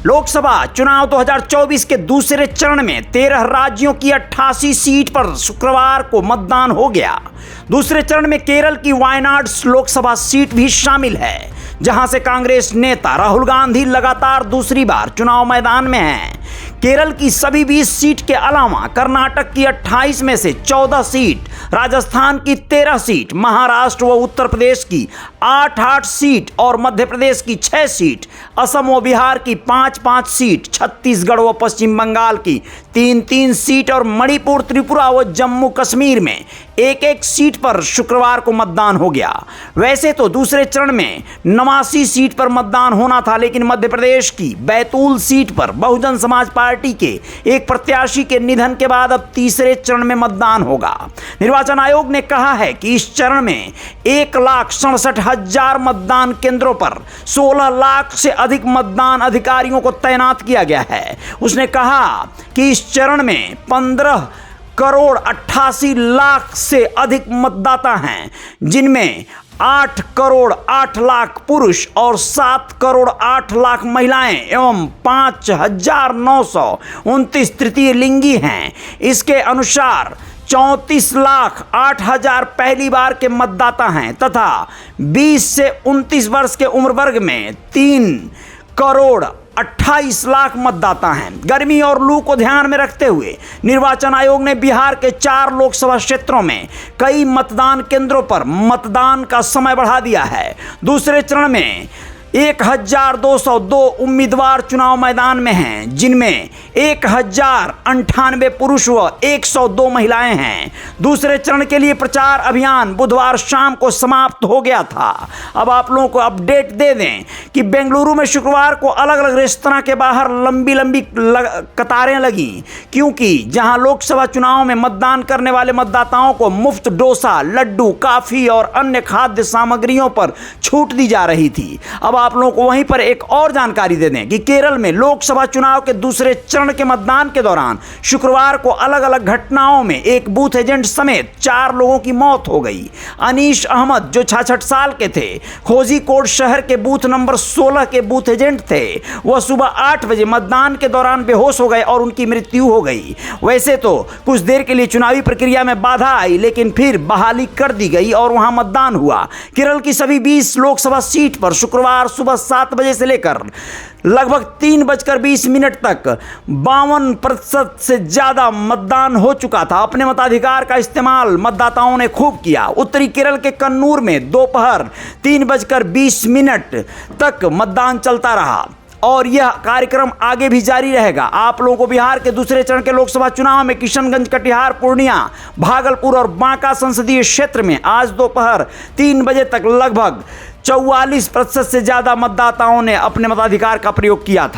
लोकसभा चुनाव 2024 के दूसरे चरण में 13 राज्यों की 88 सीट पर शुक्रवार को मतदान हो गया। दूसरे चरण में केरल की वायनाड लोकसभा सीट भी शामिल है, जहां से कांग्रेस नेता राहुल गांधी लगातार दूसरी बार चुनाव मैदान में हैं। केरल की सभी 20 सीट के अलावा कर्नाटक की 28 में से 14 सीट, राजस्थान की 13 सीट, महाराष्ट्र व उत्तर प्रदेश की 8 सीट और मध्य प्रदेश की 6 सीट, असम व बिहार की 5 सीट, छत्तीसगढ़ व पश्चिम बंगाल की 3 सीट और मणिपुर, त्रिपुरा व जम्मू कश्मीर में 1 सीट पर शुक्रवार को मतदान हो गया। वैसे तो दूसरे चरण में 89 सीट पर मतदान होना था, लेकिन मध्य प्रदेश की बैतूल सीट पर बहुजन समाज पार्टी के एक प्रत्याशी के निधन के बाद अब तीसरे चरण में मतदान होगा। निर्वाचन आयोग ने कहा है कि इस चरण में 1,67,000 मतदान केंद्रों पर 16 लाख से अधिक मतदान अधिकारियों को तैनात किया गया है। उसने कहा कि इस चरण में 15 करोड़ 88 लाख से अधिक मतदाता हैं, जिनमें 8 करोड़ 8 लाख पुरुष और 7 करोड़ 8 लाख महिलाएं एवं 5,929 तृतीय लिंगी हैं। इसके अनुसार 34 लाख 8 हजार पहली बार के मतदाता हैं तथा 20 से 29 वर्ष के उम्र वर्ग में 3 करोड़ 28 लाख मतदाता हैं। गर्मी और लू को ध्यान में रखते हुए निर्वाचन आयोग ने बिहार के 4 लोकसभा क्षेत्रों में कई मतदान केंद्रों पर मतदान का समय बढ़ा दिया है। दूसरे चरण में 1,202 उम्मीदवार चुनाव मैदान में हैं, जिनमें 1,098 पुरुष व 102 महिलाएं हैं। दूसरे चरण के लिए प्रचार अभियान बुधवार शाम को समाप्त हो गया था। अब आप लोगों को अपडेट दे दें कि बेंगलुरु में शुक्रवार को अलग अलग रेस्तरां के बाहर लंबी कतारें लगीं, क्योंकि जहां लोकसभा चुनाव में मतदान करने वाले मतदाताओं को मुफ्त डोसा, लड्डू, काफी और अन्य खाद्य सामग्रियों पर छूट दी जा रही थी। अब आप लोगों को वहीं पर एक और जानकारी दे दें कि केरल में लोकसभा चुनाव के दूसरे चरण के मतदान के दौरान शुक्रवार को अलग अलग घटनाओं में एक बूथ एजेंट समेत 4 लोगों की मौत हो गई। अनीश अहमद, जो 66 साल के थे, कोझिकोड शहर के बूथ नंबर 16 के बूथ एजेंट थे, वह सुबह 8 बजे मतदान के दौरान बेहोश हो गए और उनकी मृत्यु हो गई। वैसे तो कुछ देर के लिए चुनावी प्रक्रिया में बाधा आई, लेकिन फिर बहाली कर दी गई और वहां मतदान हुआ। केरल की सभी 20 लोकसभा सीट पर शुक्रवार सुबह 7 बजे से लेकर लगभग 3:20 तक 52% से ज्यादा मतदान हो चुका था। अपने मताधिकार का इस्तेमाल मतदाताओं ने खूब किया। उत्तरी केरल के कन्नूर में दोपहर 3:20 तक मतदान चलता रहा और यह कार्यक्रम आगे भी जारी रहेगा। आप लोगों को बिहार के दूसरे चरण के लोकसभा चुनाव में किशनगंज, कटिहार, पूर्णिया, भागलपुर और बांका संसदीय क्षेत्र में आज दोपहर 3 बजे तक लगभग 44% से ज्यादा मतदाताओं ने अपने मताधिकार का प्रयोग किया था।